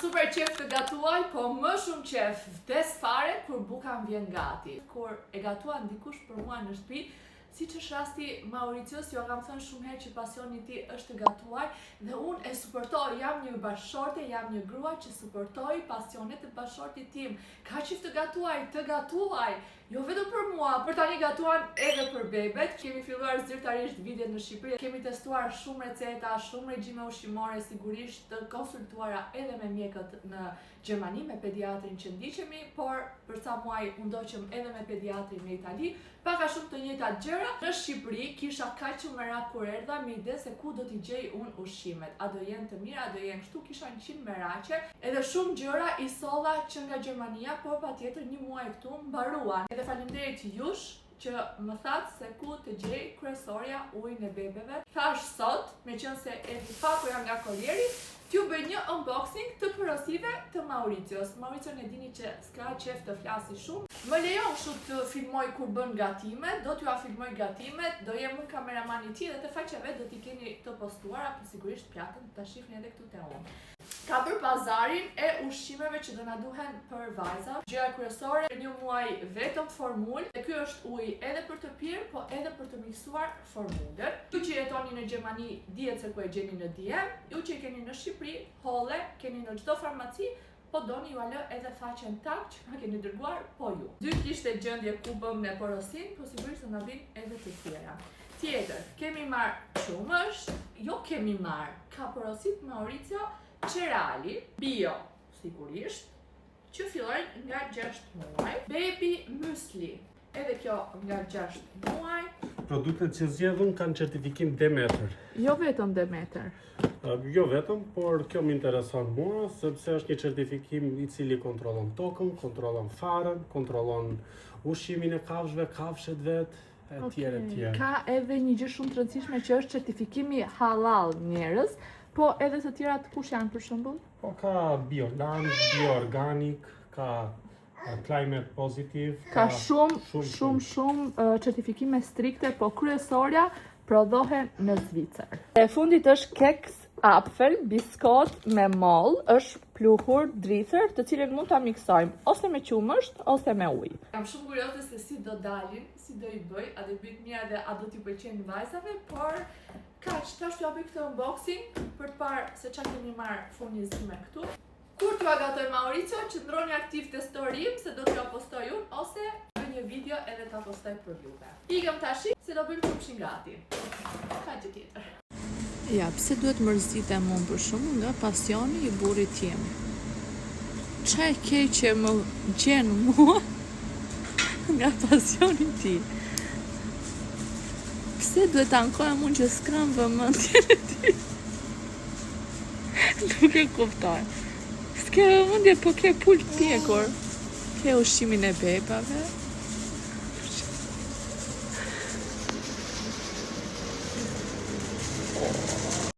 super qef të gatuaj, po më shumë qef vdes fare kur buka më vjen gati. Kur e gatuan dikush për mua në shtëpi, siç është rasti Mauricios, ju kam thënë shumë herë që pasioni i tij është të gatuaj dhe unë e suportoj, jam një bashkëshorte, jam një grua që suportoj pasionet e bashkëshortit tim. Ka qef të gatuaj, jo vetëm për mua, për tani gatuan edhe për bebet. Kemi filluar zyrtarisht vidjet në Shqipëri, kemi testuar shumë receta, shumë regjime ushqimore, sigurisht të konsultuara edhe me mjekët në Gjermani, me pediatrin që ndiqemi, por për sa muaj u ndoqëm edhe me pediatrin në Itali. Paka shumë të njëjtat gjëra. Në Shqipëri kisha kaq që merak kur erdha me ide se ku do t'i gjej unë ushqimet. A do jenë të mira, a do jenë kështu, kisha 100 merakje. Edhe shumë gjëra i solla që nga Gjermania, por patjetër një muaj këtu mbaruan. Edhe faleminderit jush që më thatë se ku të gjej kryesorja ujin e bebeve. Thash sot, meqense erdhi pakuja nga Kolieri, t'ju bëj një unboxing të porosive të Mauricios. Mauricion e dini që s'ka qef të flasi shumë. Më lejon kështu të filmoj kur bën gatimet, do t'ju filmoj gatimet, do jem unë kameramani i tij dhe të faqeve do t'i keni të postuara, por sigurisht pjatën ta shihni edhe këtu te unë. Ka për pazarin e ushqimeve që do na duhen për vajza. Gjëra kryesore, një muaj vetëm formul. Dhe ky është uji edhe për të pirë, po edhe për të miksuar formulën. Ju që jetoni në Gjermani, dihet se ku e gjeni në DM. Ju që keni në Shqipëri, holle, keni në çdo farmaci. Po doni ju lë edhe faqen tak që na keni dërguar, po ju. Dy kishte gjendje ku bëm në porosin, po sigurisht do na vinë edhe të tjera. Tjetër, kemi marrë shumësh, jo kemi marrë, ka porosit Mauricio Cerali, bio, sigurisht, që fillojnë nga 6 muaj. Baby Muesli, edhe kjo nga 6 muaj. Produktet që zgjedhun kanë certifikim Demeter. Jo vetëm Demeter. Jo vetëm, por kjo më intereson mua, sepse është një certifikim i cili kontrollon tokën, kontrollon farën, kontrollon ushqimin e kafshëve, kafshët vetë, etj. Ka edhe një gjë shumë të rëndësishme që është certifikimi halal njerëz, po edhe të tjerat kush janë për shembull? Po ka bioland, bioorganik, ka climate positive, ka shumë certifikime strikte, po kryesorja prodhohen në Zvicër. E fundit është keks apfel, biskot me moll, është pluhur dritër, të cilën mund ta miksojmë ose me qumësht ose me ujë. Jam shumë kurioze se si do dalin, si do i bëj, a do i bëj mira dhe a do t'i pëlqejnë vajzave, por kaq, tash t'ju bëj këtë unboxing për të parë se çfarë kemi marrë furnizime këtu. Kur t'ju gatoj Mauricio, qëndroni aktiv te story-im se do t'ju postoj unë ose bëj një video edhe ta postoj për juve. Ikëm tash se do bëjmë qumshin gati. Ka gjë tjetër. Ja, pse duhet mërzitem unë për shumë nga pasioni i burrit tim? Çaj keq që më gjen mua nga pasioni i tij. Pse duhet ta ankohem unë që s'kam vëmendjen e tij? Nuk e kuptoj. S'ke vëmendje, po ke pul pjekur. Ke ushqimin e bebave.